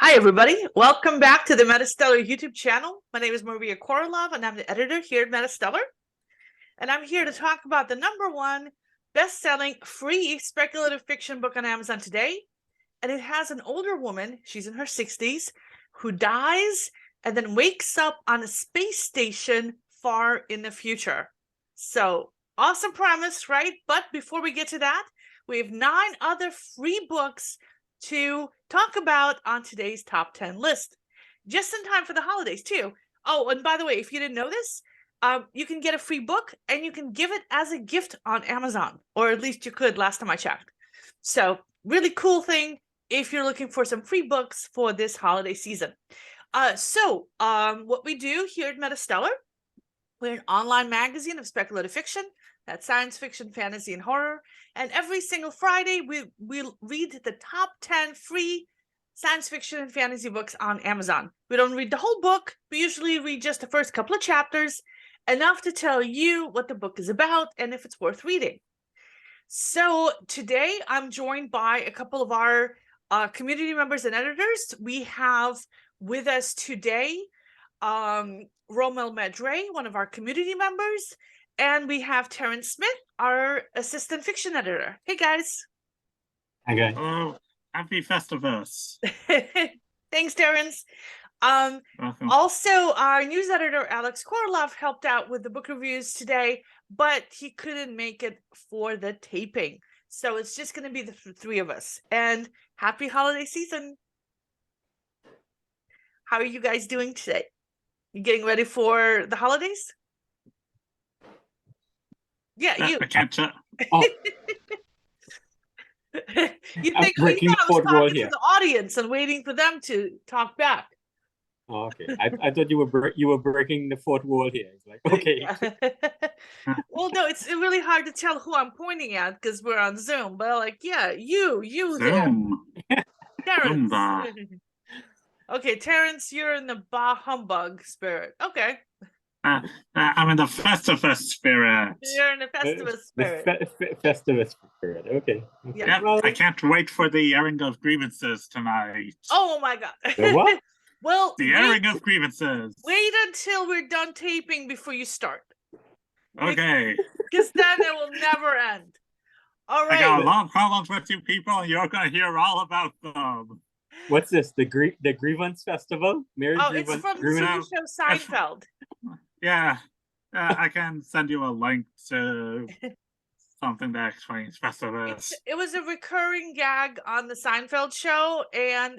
Hi, everybody. Welcome back to the MetaStellar YouTube channel. My name is Maria KOROLOV, and I'm the editor here at MetaStellar. And I'm here to talk about the #1 best-selling free speculative fiction book on Amazon today. And it has an older woman, she's in her 60s, who dies and then wakes up on a space station far in the future. So, awesome premise, right? But before we get to that, we have 9 other free books to talk about on today's top 10 list, just in time for the holidays too. Oh, and by the way, if you didn't know this, you can get a free book and you can give it as a gift on Amazon, or at least you could last time I checked. So really cool thing if you're looking for some free books for this holiday season. What we do here at MetaStellar, we're an online magazine of speculative fiction. That's science fiction, fantasy, and horror. And every single Friday, we'll read the top 10 free science fiction and fantasy books on Amazon. We don't read the whole book. We usually read just the first couple of chapters, enough to tell you what the book is about and if it's worth reading. So today, I'm joined by a couple of our community members and editors. We have with us today ROMEL MADRAY, one of our community members, and we have Terrence Smith, our assistant fiction editor. Hey, guys. Hi, guys. Hello. Happy Festivus. Thanks, Terrence. Also, our news editor, Alex KOROLOV, helped out with the book reviews today, but he couldn't make it for the taping. So it's just going to be the three of us. And happy holiday season. How are you guys doing today? You getting ready for the holidays? Yeah, you. I can't check. Oh. You think I was talking to the audience and waiting for them to talk back. Oh, okay. I thought you were breaking the fourth wall here. It's like, okay. Well, no, it's really hard to tell who I'm pointing at because we're on Zoom. But like, yeah, you Zoom. there. Terrence. Zoom. Okay, Terrence, you're in the bah humbug spirit. Okay. I'm in the Festivus spirit. You're in the Festivus spirit. Festivus spirit. Okay. Yeah. Well, I can't wait for the airing of grievances tonight. Oh my God. The what? Well, the airing of grievances. Wait until we're done taping before you start. Okay. Because then it will never end. All right. I got a long problems with you people, and you're going to hear all about them. What's this? The Grievance Festival? It's from the TV show Seinfeld. Yeah. I can send you a link to something that explains Festivus. It was a recurring gag on the Seinfeld show, and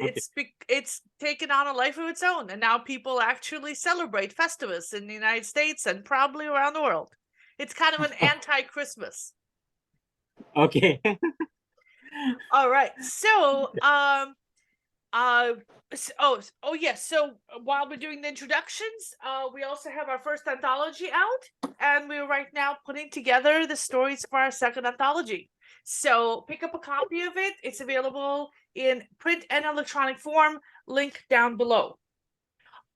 it's taken on a life of its own. And now people actually celebrate Festivus in the United States and probably around the world. It's kind of an anti-Christmas. Okay. All right. So, So while we're doing the introductions, we also have our first anthology out, and we're right now putting together the stories for our second anthology. So pick up a copy of it. It's available in print and electronic form, link down below.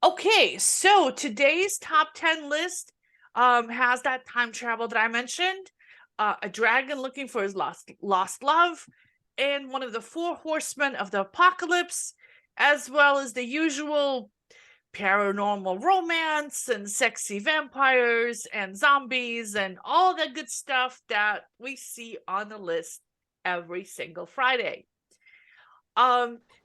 Okay, so today's top 10 list has that time travel that I mentioned, a dragon looking for his lost love, and one of the 4 horsemen of the apocalypse, as well as the usual paranormal romance and sexy vampires and zombies and all that good stuff that we see on the list every single Friday.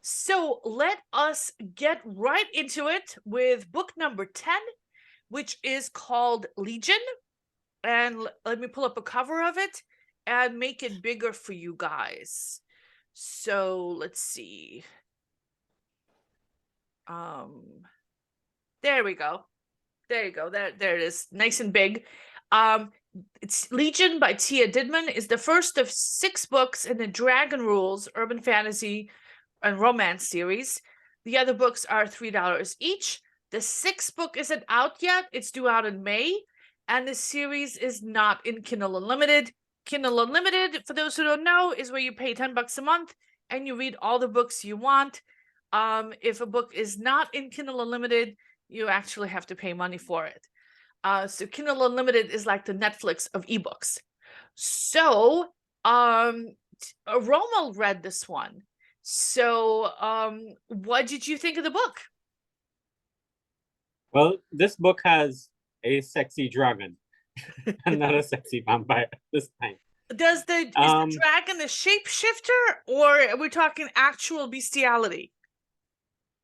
So let us get right into it with book number 10, which is called Legion. And let me pull up a cover of it and make it bigger for you guys. So let's see. There we go. There you go. There it is. Nice and big. It's Legion by Tia Didmon is the first of 6 books in the Dragon Rules urban fantasy and romance series. The other books are $3 each. The 6th book isn't out yet. It's due out in May, and the series is not in Kindle Unlimited. Kindle Unlimited, for those who don't know, is where you pay $10 a month and you read all the books you want. If a book is not in Kindle Unlimited, you actually have to pay money for it. So Kindle Unlimited is like the Netflix of ebooks. So Romel read this one, So, what did you think of the book? Well, this book has a sexy dragon and not a sexy vampire this time. Is the dragon a shapeshifter, or are we talking actual bestiality?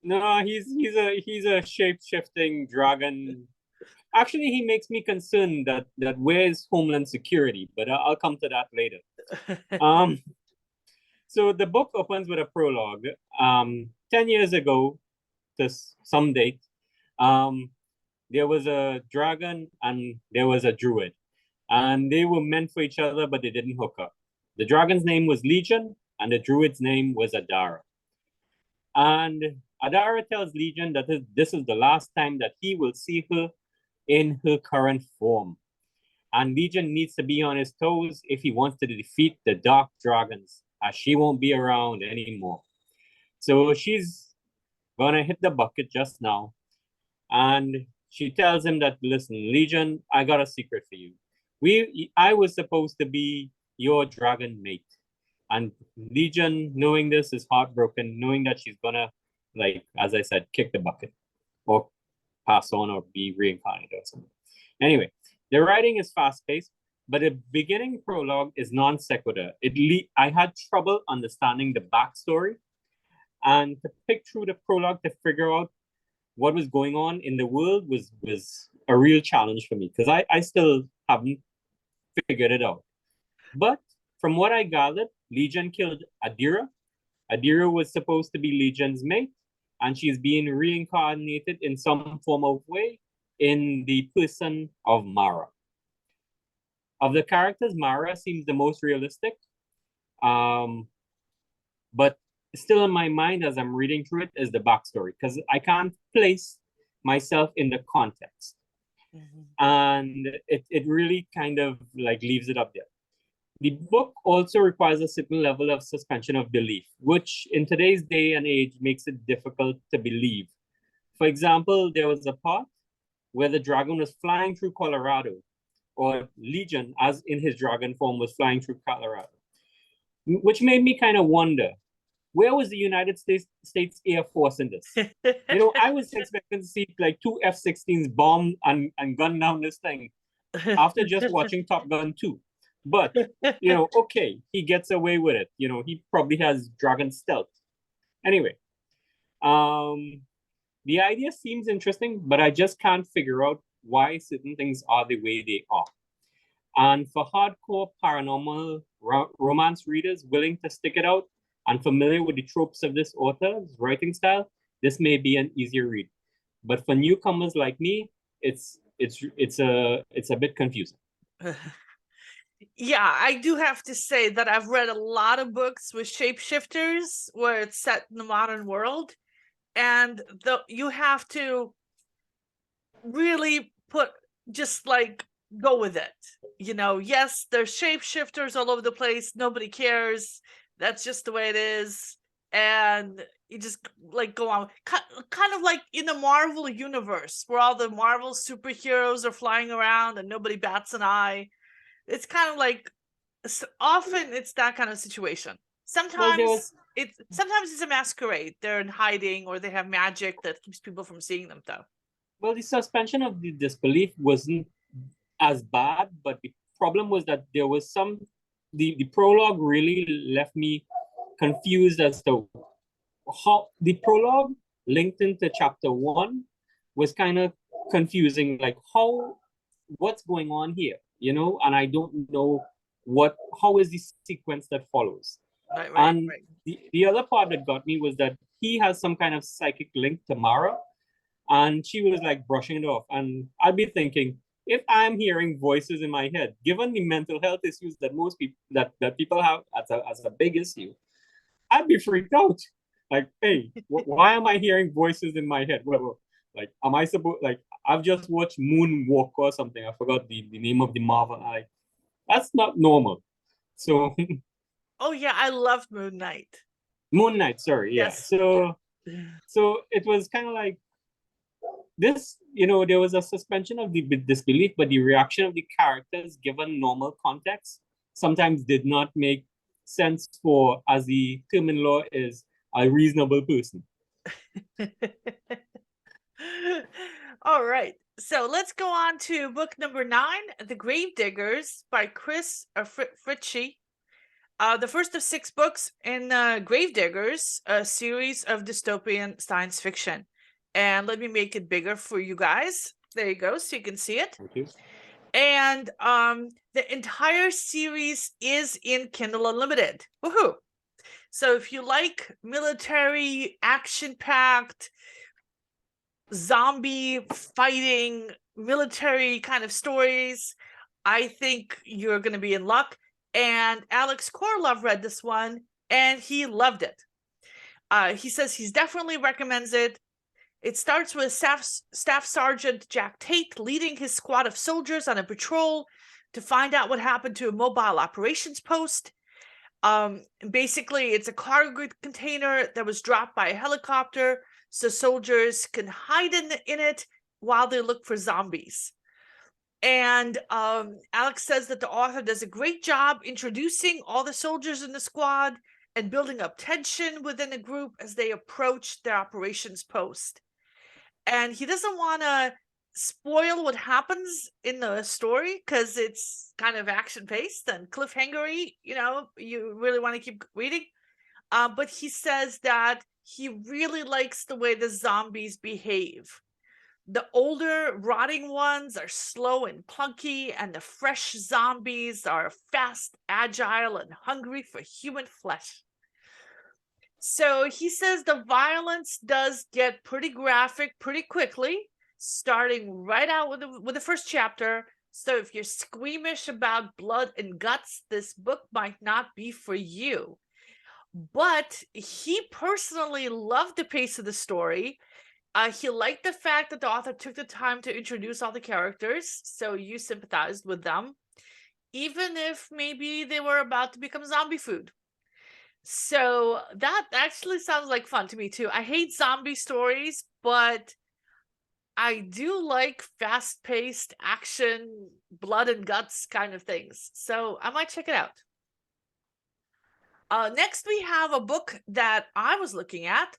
No, he's a shape-shifting dragon. Actually, he makes me concerned that where's Homeland Security, but I'll come to that later. So the book opens with a prologue. 10 years ago, to some date, there was a dragon and there was a druid, and they were meant for each other, but they didn't hook up. The dragon's name was Legion, and the druid's name was Adara. And Adara tells Legion that this is the last time that he will see her in her current form. And Legion needs to be on his toes if he wants to defeat the dark dragons, as she won't be around anymore. So she's gonna hit the bucket just now. And she tells him that, listen, Legion, I got a secret for you. I was supposed to be your dragon mate. And Legion, knowing this, is heartbroken, knowing that she's gonna, like, as I said, kick the bucket or pass on or be reincarnated or something. Anyway, the writing is fast-paced, but the beginning prologue is non sequitur. I had trouble understanding the backstory, and to pick through the prologue to figure out what was going on in the world was a real challenge for me, because I still haven't figured it out. But from what I gathered, Legion killed Adira. Adira was supposed to be Legion's mate, and she's being reincarnated in some form of way in the person of Mara. Of the characters, Mara seems the most realistic. But still in my mind as I'm reading through it is the backstory, because I can't place myself in the context. And it really kind of like leaves it up there. The book also requires a certain level of suspension of belief, which in today's day and age makes it difficult to believe. For example, there was a part where the dragon was flying through Colorado, or Legion, as in his dragon form, was flying through Colorado, which made me kind of wonder, where was the United States Air Force in this? I was expecting to see like 2 F-16s bomb and gun down this thing after just watching Top Gun 2. But, okay, he gets away with it. He probably has dragon stealth. Anyway, the idea seems interesting, but I just can't figure out why certain things are the way they are. And for hardcore paranormal romance readers willing to stick it out and familiar with the tropes of this author's writing style, this may be an easier read. But for newcomers like me, it's a bit confusing. Yeah, I do have to say that I've read a lot of books with shapeshifters where it's set in the modern world, and you have to really go with it. Yes, there's shapeshifters all over the place. Nobody cares. That's just the way it is. And you just go on. Kind of like in the Marvel universe, where all the Marvel superheroes are flying around and nobody bats an eye. It's kind of like, often it's that kind of situation. Sometimes it's a masquerade. They're in hiding, or they have magic that keeps people from seeing them, though. Well, the suspension of the disbelief wasn't as bad, but the problem was that there was the prologue really left me confused as to how the prologue linked into chapter 1 was kind of confusing, like what's going on here, and I don't know how is the sequence that follows. Right. The other part that got me was that he has some kind of psychic link to Mara, and she was like brushing it off, and I'd be thinking, if I'm hearing voices in my head, given the mental health issues that most people that people have as a big issue, I'd be freaked out. Like, hey, why am I hearing voices in my head? Well, like, am I supposed, like, I've just watched Moonwalk or something. I forgot the name of the Marvel. That's not normal. So. Oh yeah, I loved Moon Knight. Moon Knight, sorry, yeah. Yes. So it was kind of like this, there was a suspension of the disbelief, but the reaction of the characters, given normal context, sometimes did not make sense for, as the term in law is, a reasonable person. All right. So let's go on to book number 9, The Gravediggers by Chris Fritschi. The first of 6 books in Gravediggers, a series of dystopian science fiction. And let me make it bigger for you guys. There you go, so you can see it. Thank you. And the entire series is in Kindle Unlimited. Woohoo! So if you like military, action-packed, zombie fighting, military kind of stories, I think you're going to be in luck. And Alex KOROLOV read this one, and he loved it. He says he definitely recommends it. It starts with Staff Sergeant Jack Tate leading his squad of soldiers on a patrol to find out what happened to a mobile operations post. Basically, it's a cargo container that was dropped by a helicopter, so soldiers can hide in it while they look for zombies. And Alex says that the author does a great job introducing all the soldiers in the squad and building up tension within the group as they approach their operations post. And he doesn't want to spoil what happens in the story because it's kind of action-paced and cliffhangery, you really want to keep reading. But he says that he really likes the way the zombies behave. The older, rotting ones are slow and clunky, and the fresh zombies are fast, agile, and hungry for human flesh. So he says the violence does get pretty graphic pretty quickly, starting right out with the first chapter. So if you're squeamish about blood and guts, this book might not be for you. But he personally loved the pace of the story. He liked the fact that the author took the time to introduce all the characters, so you sympathized with them, even if maybe they were about to become zombie food. So that actually sounds like fun to me too. I hate zombie stories, but I do like fast-paced action, blood and guts kind of things. So I might check it out. Next, we have a book that I was looking at,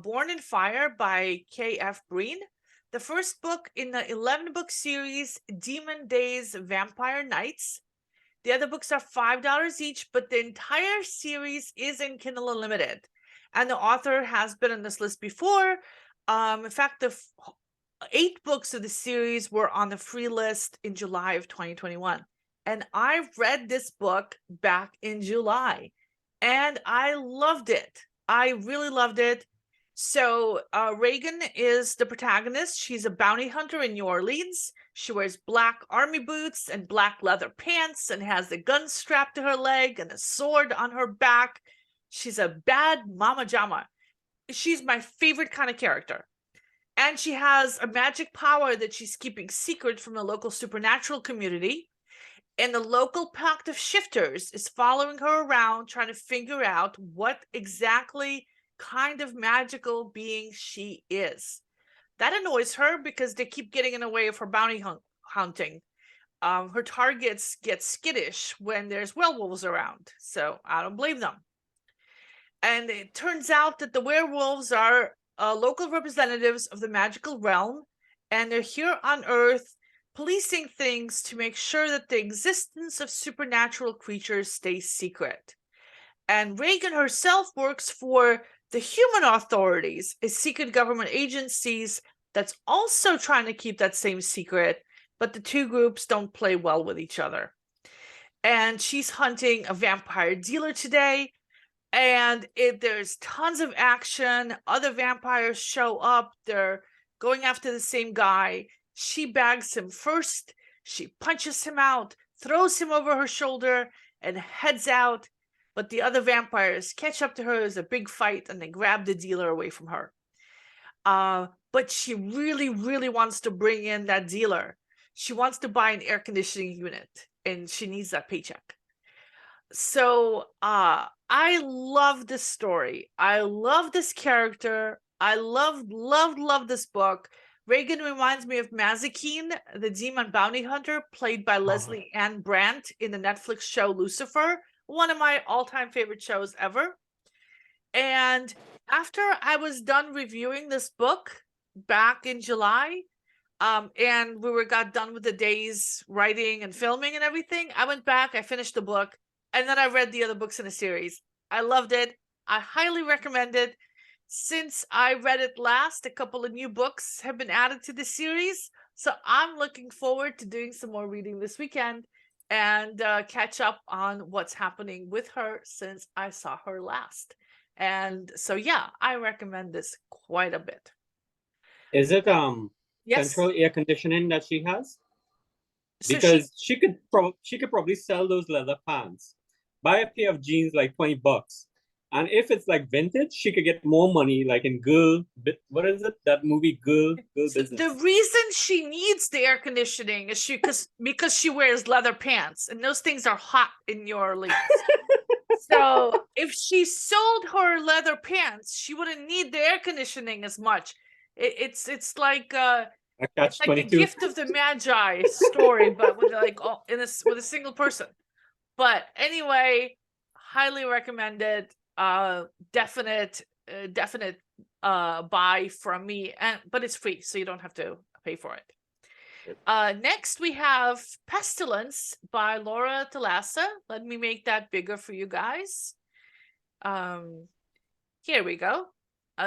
Born in Fire by K.F. Breene. The first book in the 11-book series, Demon Days Vampire Nights. The other books are $5 each, but the entire series is in Kindle Unlimited. And the author has been on this list before. In fact, the 8 books of the series were on the free list in July of 2021. And I read this book back in July. And I loved it. I really loved it. So Reagan is the protagonist. She's a bounty hunter in New Orleans. She wears black army boots and black leather pants and has a gun strapped to her leg and a sword on her back. She's a bad mama jama. She's my favorite kind of character. And she has a magic power that she's keeping secret from the local supernatural community. And the local pact of shifters is following her around, trying to figure out what exactly kind of magical being she is. That annoys her because they keep getting in the way of her bounty hunting. Her targets get skittish when there's werewolves around, so I don't blame them. And it turns out that the werewolves are local representatives of the magical realm, and they're here on Earth policing things to make sure that the existence of supernatural creatures stays secret. And Reagan herself works for the human authorities, a secret government agencies that's also trying to keep that same secret, but the two groups don't play well with each other. And she's hunting a vampire dealer today, and there's tons of action. Other vampires show up. They're going after the same guy. She bags him first, she punches him out, throws him over her shoulder, and heads out. But the other vampires catch up to her. There's a big fight, and they grab the dealer away from her. But she really, really wants to bring in that dealer. She wants to buy an air conditioning unit, and she needs that paycheck. So I love this story. I love this character. I love this book. Reagan reminds me of Mazikeen, the demon bounty hunter, played by Leslie Ann Brandt in the Netflix show Lucifer, one of my all-time favorite shows ever. And After I was done reviewing this book back in July, and got done with the day's writing and filming and everything, I went back, I finished the book, and then I read the other books in the series. I loved it. I highly recommend it. Since I read it last, a couple of new books have been added to the series, so I'm looking forward to doing some more reading this weekend and catch up on what's happening with her since I saw her last. And so, yeah, I recommend this quite a bit. Is it Yes. central air conditioning that she has? So Because she could probably sell those leather pants, buy a pair of jeans like $20, and if it's like vintage, she could get more money. Like in what is it? That movie, Girl So Business. the reason she needs the air conditioning is because she wears leather pants, and those things are hot in New Orleans. So if she sold her leather pants, she wouldn't need the air conditioning as much. It's like A catch it's like the 22. gift of the Magi story, but with with a single person. But anyway, highly recommended. Definite buy from me, but it's free, so you don't have to pay for it. Next we have Pestilence by Laura Thalassa. Let me make that bigger for you guys. Here we go.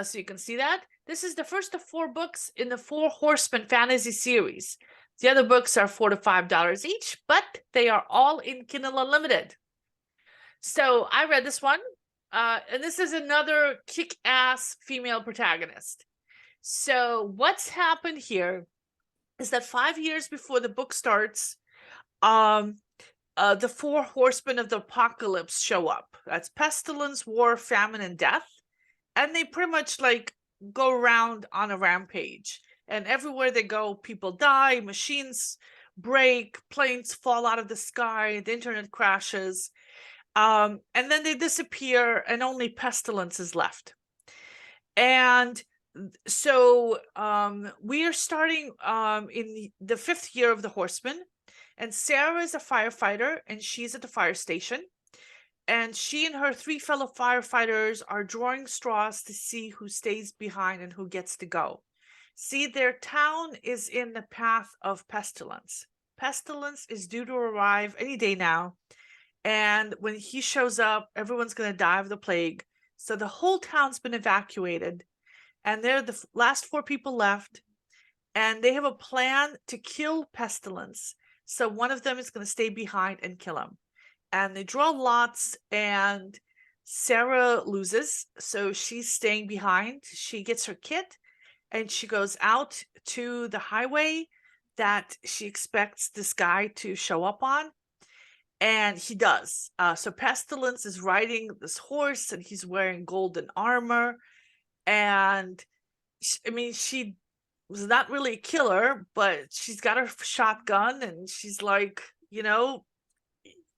So you can see that. This is the first of 4 books in the 4 Horsemen fantasy series. The other books are $4 to $5 each, but they are all in Kindle Unlimited. So I read this one, and this is another kick-ass female protagonist. So what's happened here is that 5 years before the book starts, the 4 horsemen of the apocalypse show up. That's pestilence, war, famine, and death. And they pretty much like go around on a rampage. And everywhere they go, people die, machines break, planes fall out of the sky, the internet crashes. And then they disappear, and only pestilence is left. And so we are starting in the 5th year of the Horsemen, and Sarah is a firefighter, and she's at the fire station, and she and her 3 fellow firefighters are drawing straws to see who stays behind and who gets to go. See, their town is in the path of pestilence. Pestilence is due to arrive any day now, and when he shows up, everyone's going to die of the plague. So the whole town's been evacuated, and they're the last 4 people left, and they have a plan to kill Pestilence. So one of them is going to stay behind and kill him. And they draw lots, and Sarah loses, so she's staying behind. She gets her kit, and she goes out to the highway that she expects this guy to show up on. And he does. So Pestilence is riding this horse, and he's wearing golden armor. And she was not really a killer, but she's got her shotgun, and she's like,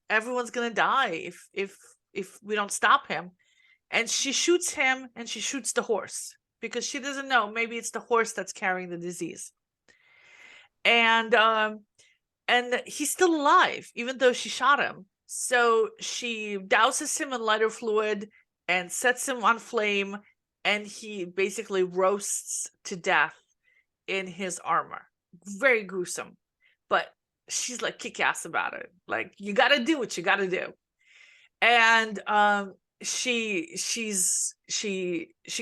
everyone's gonna die if we don't stop him. And she shoots him, and she shoots the horse because she doesn't know, maybe it's the horse that's carrying the disease. And he's still alive even though she shot him. So she douses him in lighter fluid and sets him on flame, and he basically roasts to death in his armor. Very gruesome, but she's like kick-ass about it. Like, you gotta do what you gotta do. And she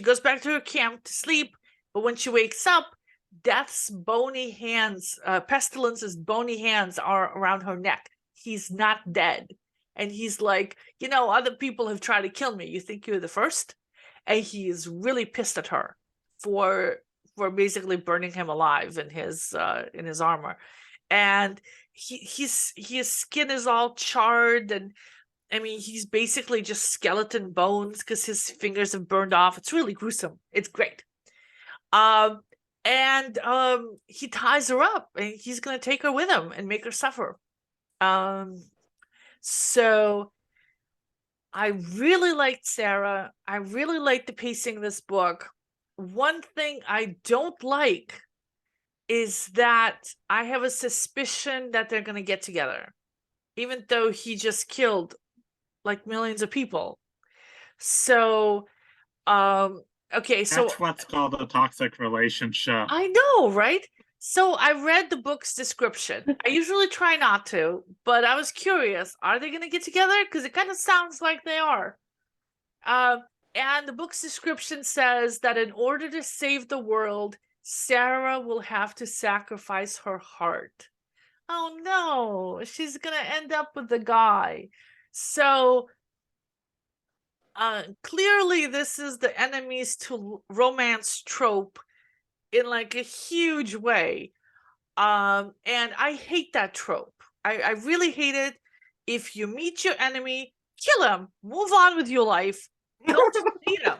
goes back to her camp to sleep, but when she wakes up, Death's bony hands, Pestilence's bony hands are around her neck. He's not dead. And he's like, other people have tried to kill me. You think you're the first? And he is really pissed at her for basically burning him alive in his armor. And his skin is all charred, and he's basically just skeleton bones because his fingers have burned off. It's really gruesome. It's great. And he ties her up, and he's gonna take her with him and make her suffer. So I really liked Sarah. I really liked the pacing of this book. One thing I don't like is that I have a suspicion that they're gonna get together, even though he just killed like millions of people. So Okay, so That's what's called a toxic relationship. I know, right? So I read the book's description. I usually try not to, but I was curious. Are they going to get together? Because it kind of sounds like they are. And the book's description says that in order to save the world, Sarah will have to sacrifice her heart. Oh no, she's going to end up with the guy. So clearly this is the enemies to romance trope in like a huge way. And I hate that trope. I really hate it. If you meet your enemy, kill him, move on with your life, don't meet him.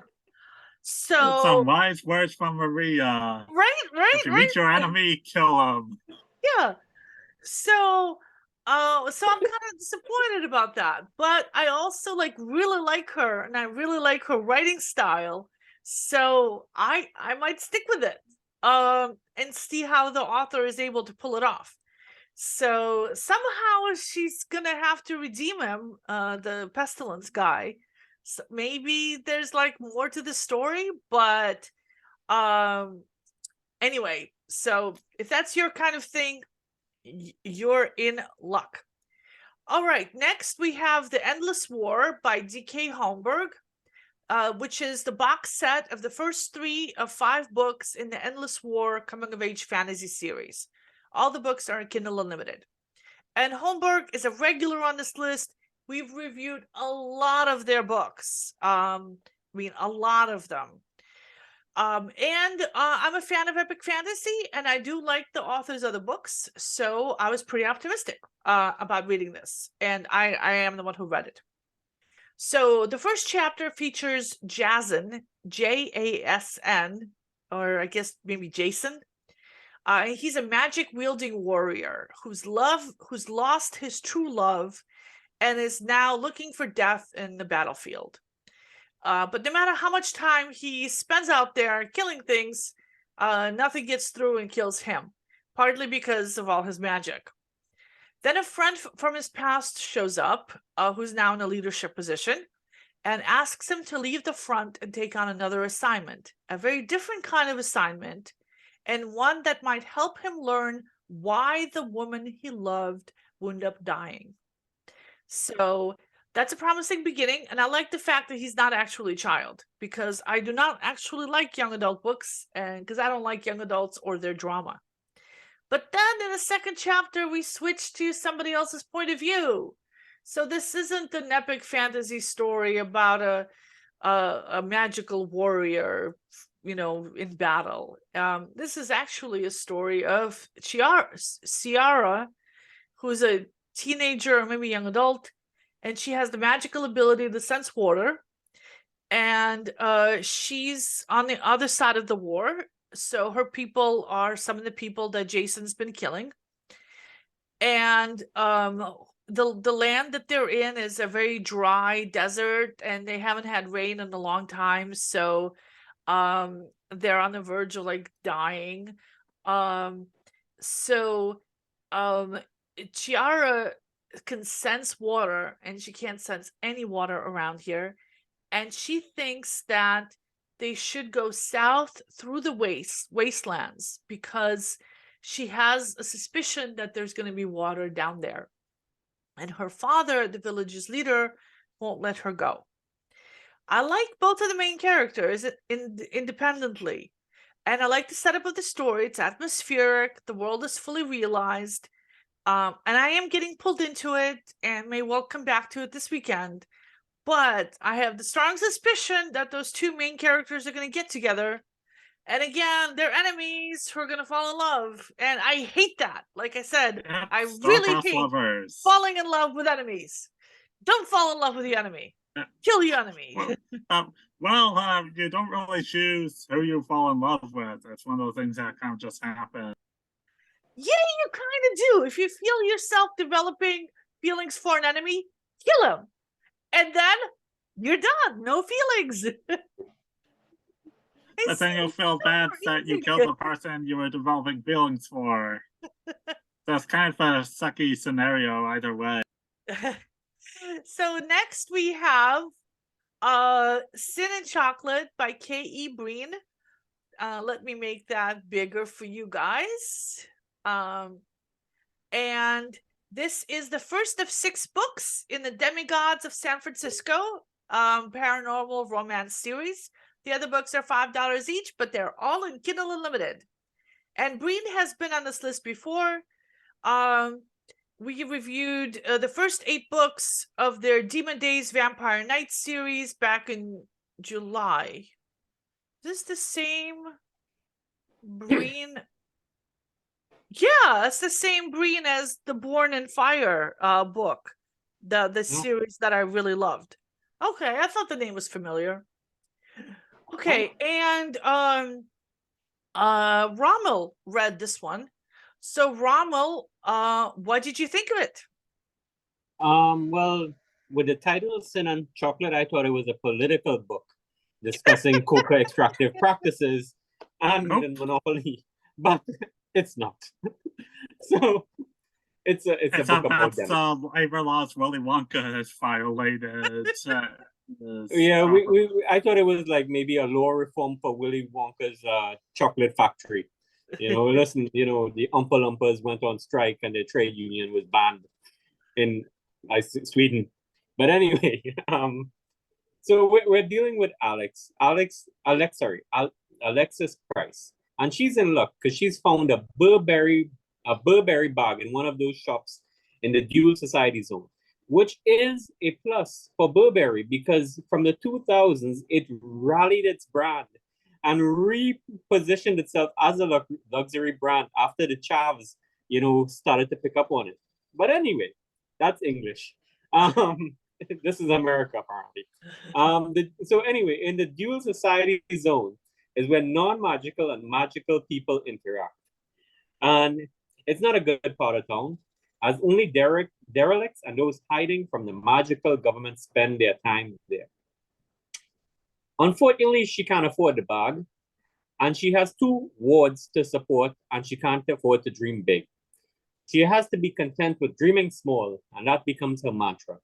So Some wise words from Maria. right, If you meet your enemy, kill him. yeah. So so I'm kind of disappointed about that, but I also like really like her, and I really like her writing style, so I might stick with it and see how the author is able to pull it off. So somehow she's gonna have to redeem him, the Pestilence guy. So maybe there's like more to the story, but anyway, so if that's your kind of thing, you're in luck. All right, next we have The Endless War by D.K. Holmberg, which is the box set of the first 3 of 5 books in the Endless War coming-of-age fantasy series. All the books are Kindle Unlimited. And Holmberg is a regular on this list. We've reviewed a lot of their books. I mean, a lot of them. And I'm a fan of epic fantasy, and I do like the authors of the books, so I was pretty optimistic about reading this, and I am the one who read it. So the first chapter features Jason, Jasn, or I guess maybe Jason. He's a magic-wielding warrior who's lost his true love and is now looking for death in the battlefield. But no matter how much time he spends out there killing things, nothing gets through and kills him, partly because of all his magic. Then a friend from his past shows up, who's now in a leadership position, and asks him to leave the front and take on another assignment, a very different kind of assignment, and one that might help him learn why the woman he loved wound up dying. So that's a promising beginning, and I like the fact that he's not actually a child, because I do not actually like young adult books, and because I don't like young adults or their drama. But then in the second chapter, we switch to somebody else's point of view. So this isn't an epic fantasy story about a magical warrior, in battle. This is actually a story of Ciara, who's a teenager or maybe young adult, and she has the magical ability to sense water, and she's on the other side of the war. So her people are some of the people that Jason's been killing, and the land that they're in is a very dry desert, and they haven't had rain in a long time, so they're on the verge of like dying. So Ciara can sense water, and she can't sense any water around here, and she thinks that they should go south through the wastelands, because she has a suspicion that there's going to be water down there, and her father, the village's leader, won't let her go. I like both of the main characters independently, and I like the setup of the story. It's atmospheric, the world is fully realized, and I am getting pulled into it and may well come back to it this weekend. But I have the strong suspicion that those 2 main characters are going to get together. And again, they're enemies who are going to fall in love. And I hate that. Like I said, Yep, I really hate lovers. falling in love with enemies. Don't fall in love with the enemy. Kill the enemy. Well, you don't really choose who you fall in love with. It's one of those things that kind of just happen. Yeah, you kind of do. If you feel yourself developing feelings for an enemy, kill him. And then you're done. No feelings. But then you'll feel bad that you killed the person you were developing feelings for. That's kind of a sucky scenario either way. So next we have Sin and Chocolate by K.E. Breene. Let me make that bigger for you guys. And this is the first of 6 books in the Demigods of San Francisco paranormal romance series. The other books are $5 each, but they're all in Kindle Unlimited. And Breene has been on this list before. We reviewed the first 8 books of their Demon Days Vampire Nights series back in July. Is this the same Breene? Yeah, it's the same Breene as the Born in Fire book, the series that I really loved. Okay, I thought the name was familiar. Okay, and Rommel read this one. So Rommel, what did you think of it? Well, with the title Sin and Chocolate, I thought it was a political book discussing coca extractive practices and Nope. hidden monopoly, but it's not. So it's a book about That's them. labor laws Willy Wonka has violated. Yeah, I thought it was like maybe a law reform for Willy Wonka's chocolate factory. Listen, the Oompa Loompas went on strike and their trade union was banned in Sweden. But anyway, so we're dealing with Alexis Price, and she's in luck because she's found a Burberry bag in one of those shops in the Dual Society Zone, which is a plus for Burberry because from the 2000s it rallied its brand and repositioned itself as a luxury brand after the chavs, started to pick up on it. But anyway, that's English. This is America, apparently. So anyway, in the Dual Society Zone is where non-magical and magical people interact. And it's not a good part of town, as only derelicts and those hiding from the magical government spend their time there. Unfortunately, she can't afford the bag, and she has 2 wards to support, and she can't afford to dream big. She has to be content with dreaming small, and that becomes her mantra.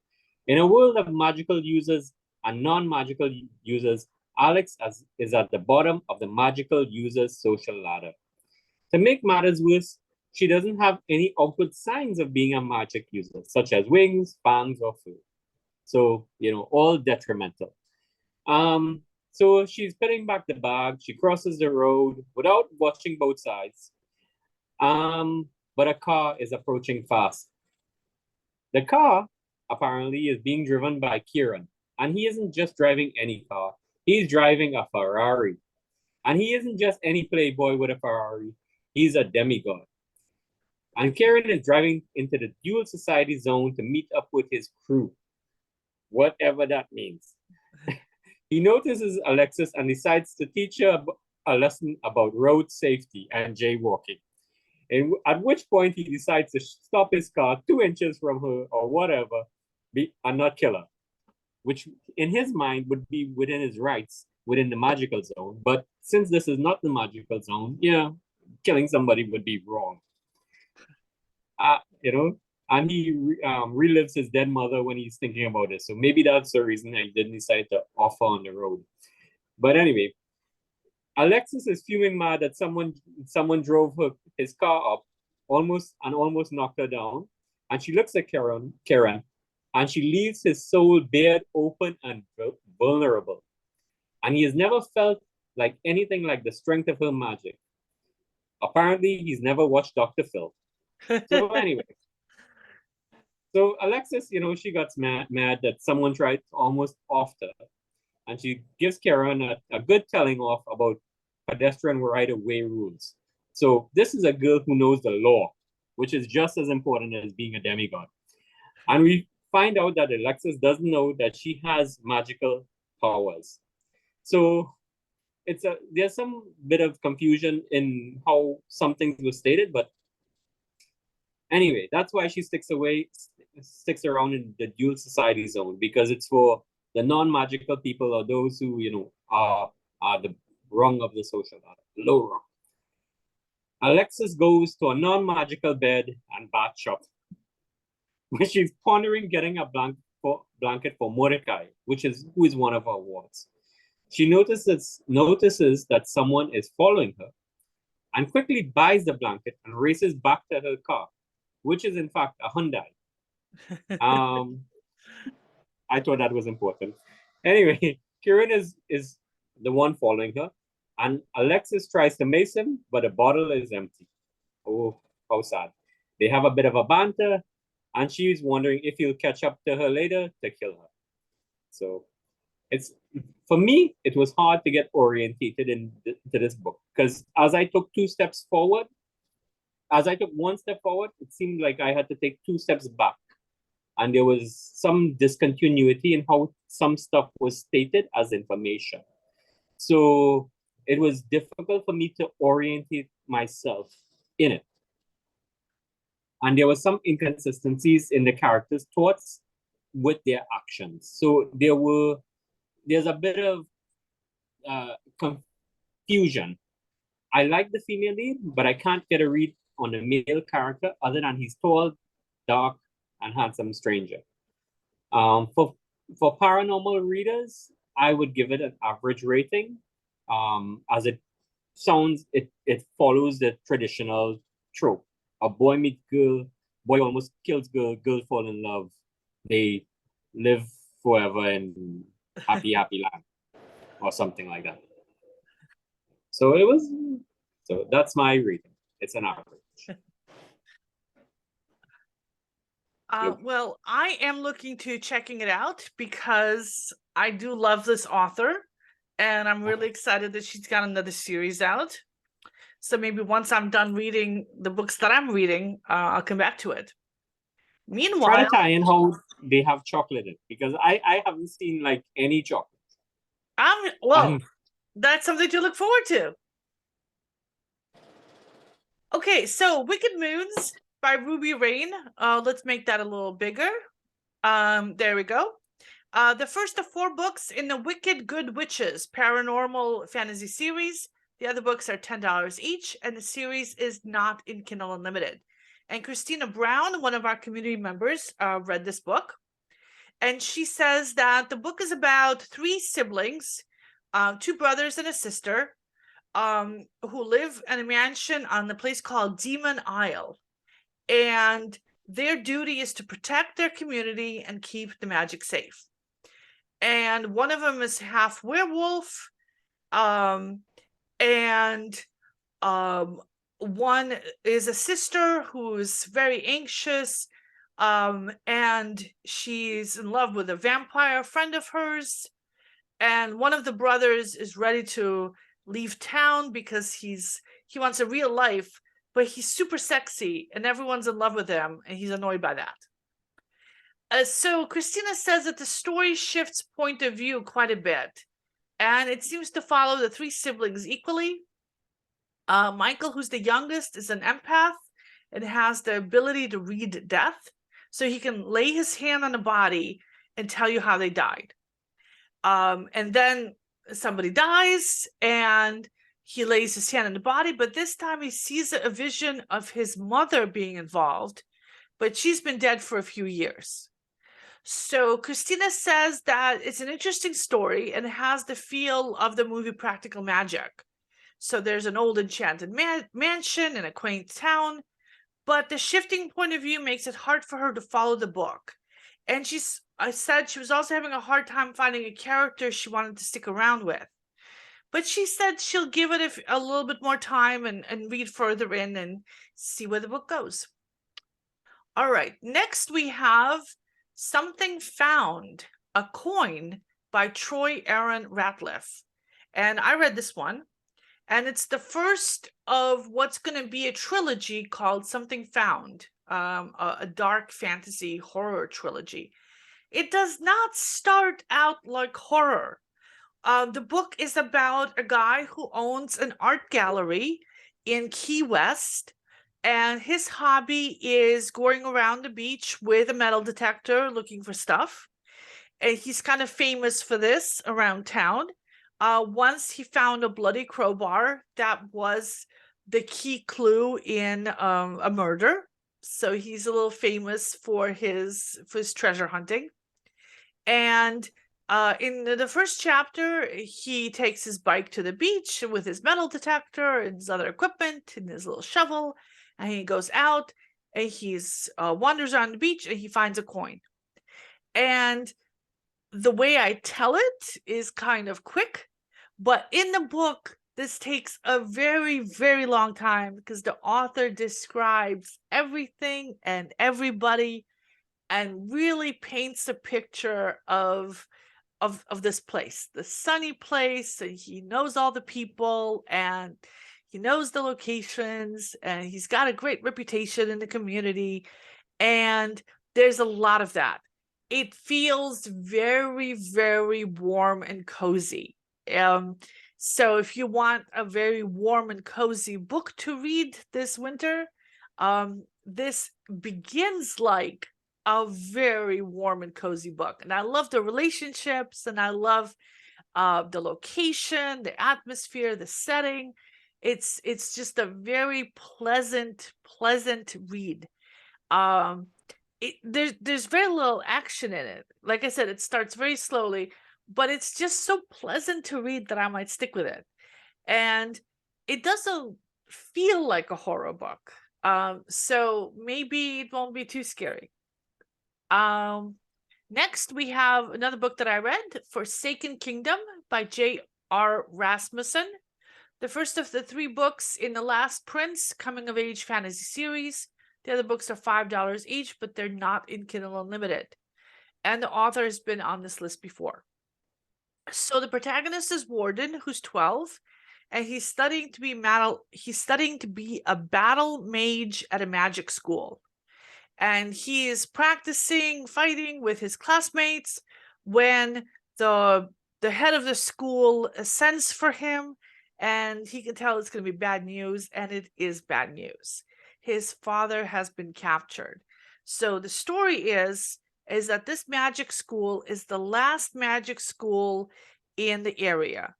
In a world of magical users and non-magical users, Alex is at the bottom of the magical users' social ladder. To make matters worse, she doesn't have any outward signs of being a magic user, such as wings, fangs, or fur. So, all detrimental. So she's putting back the bag. She crosses the road without watching both sides. But a car is approaching fast. The car, apparently, is being driven by Kieran. And he isn't just driving any car. He's driving a Ferrari. And he isn't just any playboy with a Ferrari. He's a demigod. And Kieran is driving into the Dual Society Zone to meet up with his crew. Whatever that means. He notices Alexis and decides to teach her a lesson about road safety and jaywalking. And at which point he decides to stop his car 2 inches from her or whatever and not kill her, which in his mind would be within his rights within the magical zone. But since this is not the magical zone, killing somebody would be wrong. And he relives his dead mother when he's thinking about it. So maybe that's the reason he didn't decide to offer on the road. But anyway, Alexis is fuming mad that someone drove his car up, almost knocked her down. And she looks at Kieran, and she leaves his soul bared open and vulnerable. And he has never felt like anything like the strength of her magic. Apparently, he's never watched Dr. Phil. So anyway, so Alexis, she got mad that someone tried to almost off her. And she gives Kieran a good telling off about pedestrian right-of-way rules. So this is a girl who knows the law, which is just as important as being a demigod. And we find out that Alexis doesn't know that she has magical powers. So there's some bit of confusion in how some things were stated, but anyway, that's why she sticks around in the Dual Society Zone, because it's for the non-magical people or those who, are the rung of the social ladder, low rung. Alexis goes to a non-magical bed and bath shop, where she's pondering getting a blanket for Mordecai, who is one of our wards. She notices that someone is following her and quickly buys the blanket and races back to her car, which is in fact a Hyundai. I thought that was important. Anyway, Kieran is the one following her, and Alexis tries to mace him, but the bottle is empty. Oh, how sad. They have a bit of a banter, and she's wondering if he'll catch up to her later to kill her. So for me, it was hard to get orientated to this book, because as I took one step forward, it seemed like I had to take 2 steps back. And there was some discontinuity in how some stuff was stated as information. So it was difficult for me to orientate myself in it. And there were some inconsistencies in the characters' thoughts with their actions. So there's a bit of confusion. I like the female lead, but I can't get a read on the male character other than he's tall, dark, and handsome stranger. For paranormal readers, I would give it an average rating, as it follows the traditional trope. A boy meets girl, boy almost kills girl, girl fall in love. They live forever in happy land, or something like that. So that's my rating. It's an average. Well, I am looking to checking it out because I do love this author, and I'm really excited that she's got another series out. So maybe once I'm done reading the books that I'm reading, I'll come back to it. Meanwhile, try to tie in how they have chocolate in, because I haven't seen like any chocolate. That's something to look forward to. Okay, so Wicked Moons by Ruby Raine. Let's make that a little bigger. There we go. The first of 4 books in the Wicked Good Witches paranormal fantasy series. The other books are $10 each, and the series is not in Kindle Unlimited. And Christina Brown, one of our community members, read this book. And she says that the book is about 3 siblings, 2 brothers and a sister, who live in a mansion on the place called Demon Isle. And their duty is to protect their community and keep the magic safe. And one of them is half werewolf, and one is a sister who's very anxious, and she's in love with a vampire friend of hers. And one of the brothers is ready to leave town because he wants a real life, but he's super sexy and everyone's in love with him, and he's annoyed by that. So Christina says that the story shifts point of view quite a bit, and it seems to follow the 3 siblings equally. Michael, who's the youngest, is an empath and has the ability to read death, so he can lay his hand on a body and tell you how they died. And then somebody dies and he lays his hand on the body, but this time he sees a vision of his mother being involved, but she's been dead for a few years. So Christina says that it's an interesting story and it has the feel of the movie Practical Magic. So there's an old enchanted mansion in a quaint town, but the shifting point of view makes it hard for her to follow the book. And I said she was also having a hard time finding a character she wanted to stick around with. But she said she'll give it a little bit more time and read further in and see where the book goes. All right, next we have Something Found, a Coin by Troy Aaron Ratliff. And I read this one, and it's the first of what's going to be a trilogy called Something Found, a dark fantasy horror trilogy. It does not start out like horror. The book is about a guy who owns an art gallery in Key West, and his hobby is going around the beach with a metal detector looking for stuff. And he's kind of famous for this around town. Once he found a bloody crowbar that was the key clue in a murder. So he's a little famous for his treasure hunting. And in the first chapter, he takes his bike to the beach with his metal detector and his other equipment and his little shovel, and he goes out and he's wanders around the beach and he finds a coin. And the way I tell it is kind of quick, but in the book, this takes a very, very long time because the author describes everything and everybody and really paints a picture of this place, the sunny place, and he knows all the people and he knows the locations and he's got a great reputation in the community, and there's a lot of that. It feels very, very warm and cozy. So if you want a very warm and cozy book to read this winter, this begins like a very warm and cozy book. And I love the relationships, and I love the location, the atmosphere, the setting. It's just a very pleasant read. There's very little action in it. Like I said, it starts very slowly, but it's just so pleasant to read that I might stick with it. And it doesn't feel like a horror book. So maybe it won't be too scary. Next we have another book that I read, Forsaken Kingdom by J.R. Rasmussen. The first of the 3 books in the Last Prince coming of age fantasy series. The other books are $5 each, but they're not in Kindle Unlimited. And the author has been on this list before. So the protagonist is Warden, who's 12, and he's studying to be a battle mage at a magic school. And he is practicing fighting with his classmates when the head of the school sends for him, and he can tell it's going to be bad news, and it is bad news. His father has been captured. So the story is that this magic school is the last magic school in the area.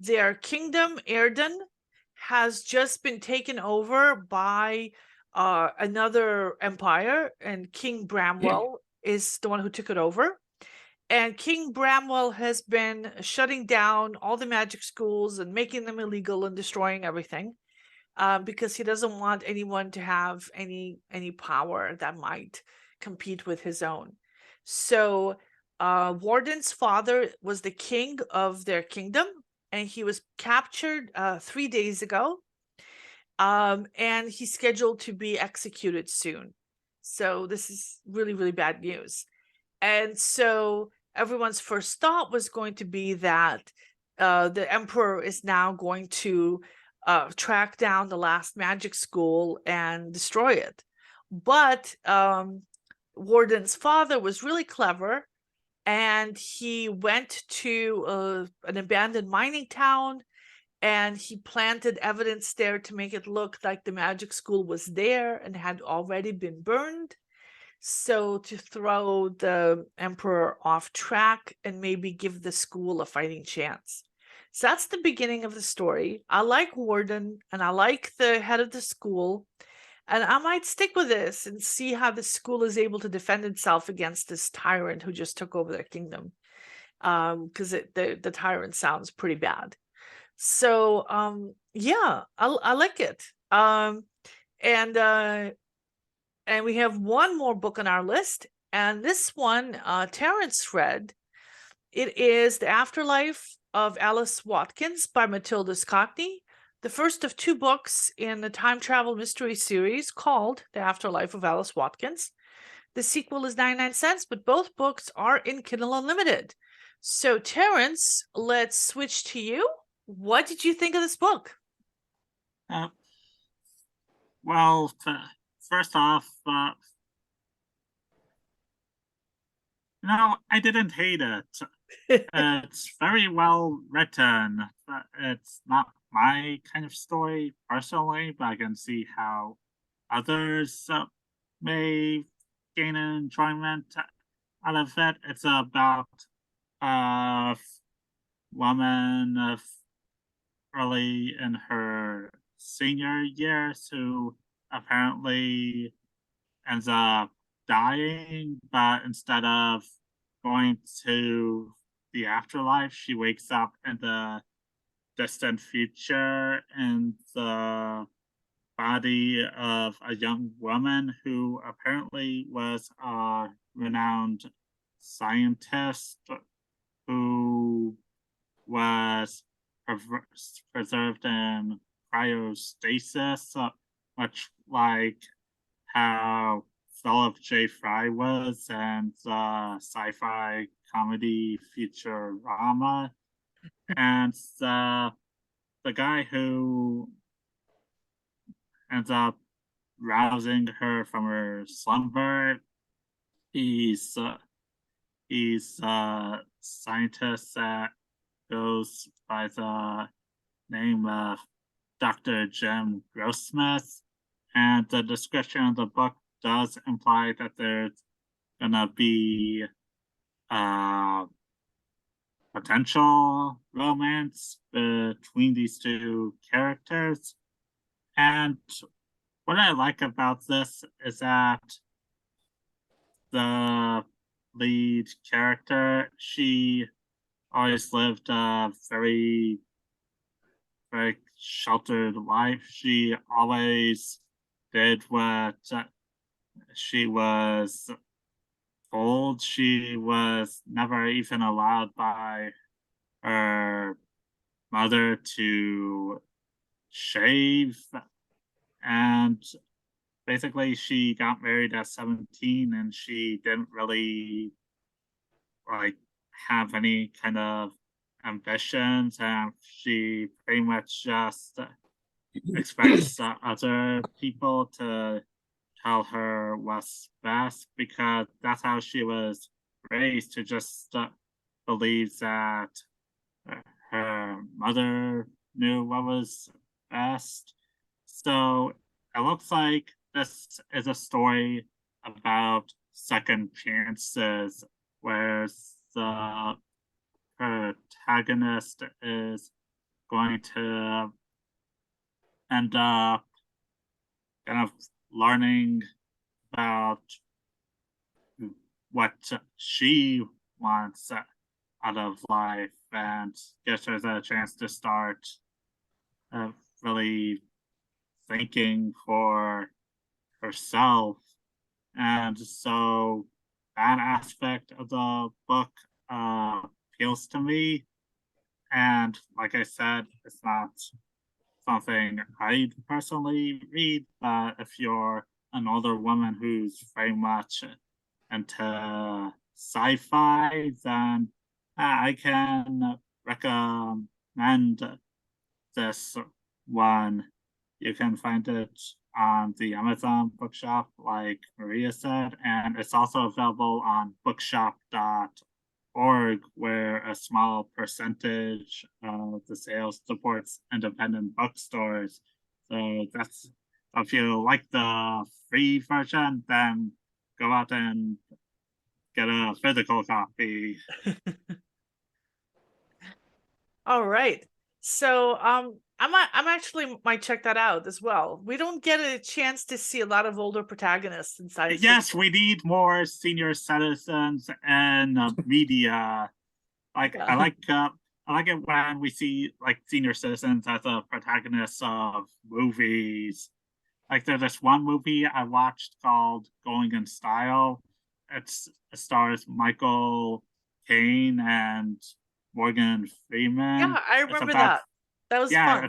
Their kingdom, Erden, has just been taken over by another empire, and King Bramwell is the one who took it over. And King Bramwell has been shutting down all the magic schools and making them illegal and destroying everything, because he doesn't want anyone to have any power that might compete with his own. So Warden's father was the king of their kingdom, and he was captured 3 days ago. And he's scheduled to be executed soon. So this is really, really bad news. And so everyone's first thought was going to be that the emperor is now going to track down the last magic school and destroy it. But Warden's father was really clever, and he went to an abandoned mining town, and he planted evidence there to make it look like the magic school was there and had already been burned. So to throw the emperor off track and maybe give the school a fighting chance. So that's the beginning of the story. I like Warden, and I like the head of the school, and I might stick with this and see how the school is able to defend itself against this tyrant who just took over their kingdom. Because the tyrant sounds pretty bad. So yeah, I like it. And we have one more book on our list, and this one Terrence read. It is The Afterlife of Alice Watkins by Matilda Scotney, the first of 2 books in the time travel mystery series called The Afterlife of Alice Watkins. The sequel is 99 cents, but both books are in Kindle Unlimited. So Terrence, let's switch to you. What did you think of this book? Well, first off, I didn't hate it. It's very well written. It's not my kind of story personally, but I can see how others may gain enjoyment out of it. It's about a woman early in her senior years who apparently ends up dying, but instead of going to the afterlife. She wakes up in the distant future in the body of a young woman who apparently was a renowned scientist who was preserved in cryostasis, much like how Philip J. Fry was in the sci-fi comedy Futurama. And the guy who ends up rousing her from her slumber, he's a scientist that goes by the name of Dr. Jim Grossmith, and the description of the book does imply that there's gonna be potential romance between these two characters. And what I like about this is that the lead character, she always lived a very, very sheltered life. She always did what she was told. She was never even allowed by her mother to shave, and basically she got married at 17 and she didn't really like have any kind of ambitions, and she pretty much just expects other people to tell her what's best, because that's how she was raised, to just believe that her mother knew what was best. So it looks like this is a story about second chances, where the protagonist is going to end up kind of learning about what she wants out of life, and gives her the chance to start really thinking for herself. And so that aspect of the book appeals to me. And like I said, it's not something I'd personally read, but if you're an older woman who's very much into sci-fi, then I can recommend this one. You can find it on the Amazon bookshop, like Maria said, and it's also available on bookshop.org, where a small percentage of the sales supports independent bookstores. So that's, if you like the free version, then go out and get a physical copy. All right. So I'm actually might check that out as well. We don't get a chance to see a lot of older protagonists in science Yes, fiction. we need more senior citizens and media. Like Yeah. I like it when we see like senior citizens as a protagonist of movies. Like there's this one movie I watched called Going in Style. It stars Michael Caine and Morgan Freeman. Yeah, I remember that. That was fun.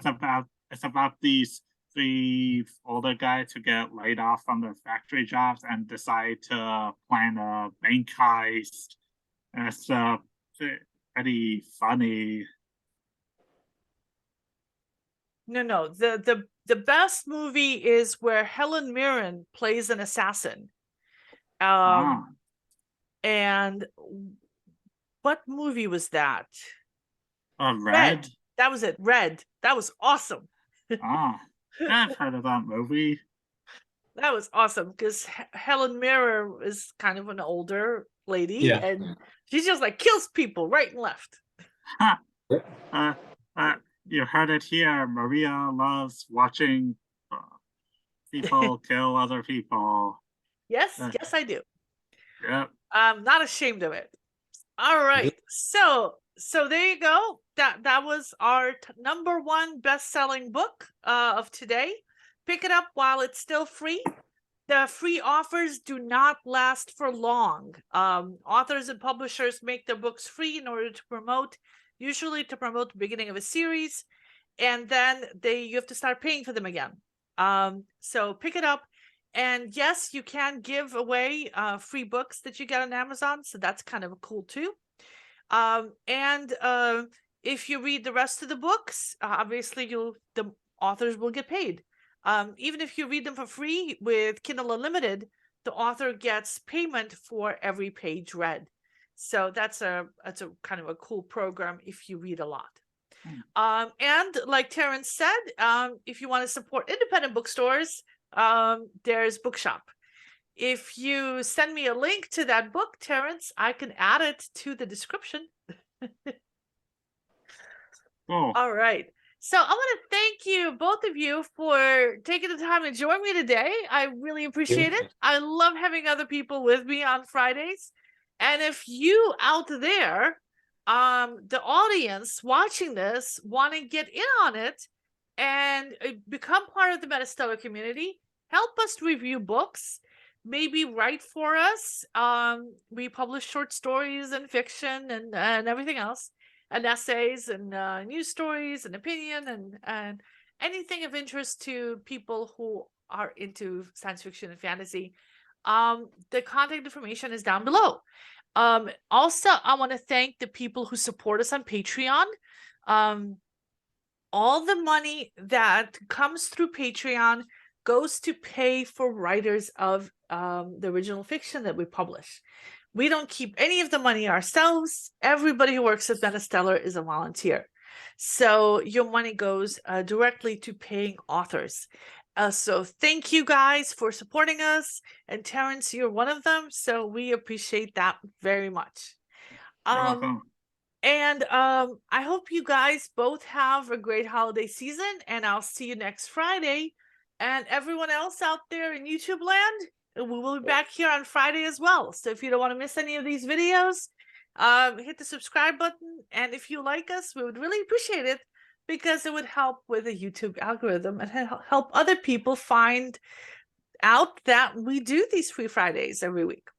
It's about these three older guys who get laid off from their factory jobs and decide to plan a bank heist. And it's pretty funny. No. The best movie is where Helen Mirren plays an assassin. And what movie was that? Red. That was it. Red. That was awesome. I've heard of that movie. That was awesome because Helen Mirren is kind of an older lady, and she's just like kills people right and left. You heard it here. Maria loves watching people kill other people. Yes, I do. Yep. I'm not ashamed of it. All right. So there you go. That was our number one best-selling book of today. Pick it up while it's still free. The free offers do not last for long. Authors and publishers make their books free in order to promote, usually to promote the beginning of a series, and then you have to start paying for them again. So pick it up. And yes, you can give away free books that you get on Amazon, so that's kind of cool too. If you read the rest of the books, obviously the authors will get paid. Even if you read them for free with Kindle Unlimited, the author gets payment for every page read. So that's a kind of a cool program if you read a lot. And like Terrence said, if you want to support independent bookstores, there's BookShop. If you send me a link to that book, Terrence, I can add it to the description. All right. So I want to thank you, both of you, for taking the time to join me today. I really appreciate it. I love having other people with me on Fridays. And if you out there, the audience watching this, want to get in on it and become part of the MetaStellar community, help us review books, maybe write for us. We publish short stories and fiction and everything else, and essays and news stories and opinion and anything of interest to people who are into science fiction and fantasy. The contact information is down below. Also, I want to thank the people who support us on Patreon. All the money that comes through Patreon goes to pay for writers of the original fiction that we publish. We don't keep any of the money ourselves. Everybody who works at MetaStellar is a volunteer. So your money goes directly to paying authors. So thank you guys for supporting us. And Terrence, you're one of them. So we appreciate that very much. I hope you guys both have a great holiday season. And I'll see you next Friday. And everyone else out there in YouTube land, we will be back here on Friday as well. So if you don't want to miss any of these videos, hit the subscribe button. And if you like us, we would really appreciate it, because it would help with the YouTube algorithm and help other people find out that we do these free Fridays every week.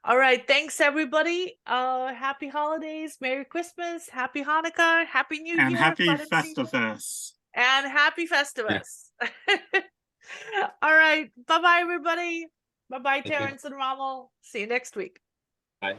All right. Thanks, everybody. Happy holidays. Merry Christmas. Happy Hanukkah. Happy New Year. And happy Festivus. And happy Festivus. Yeah. All right. Bye-bye, everybody. Bye-bye, Terrence and Rommel. See you next week. Bye.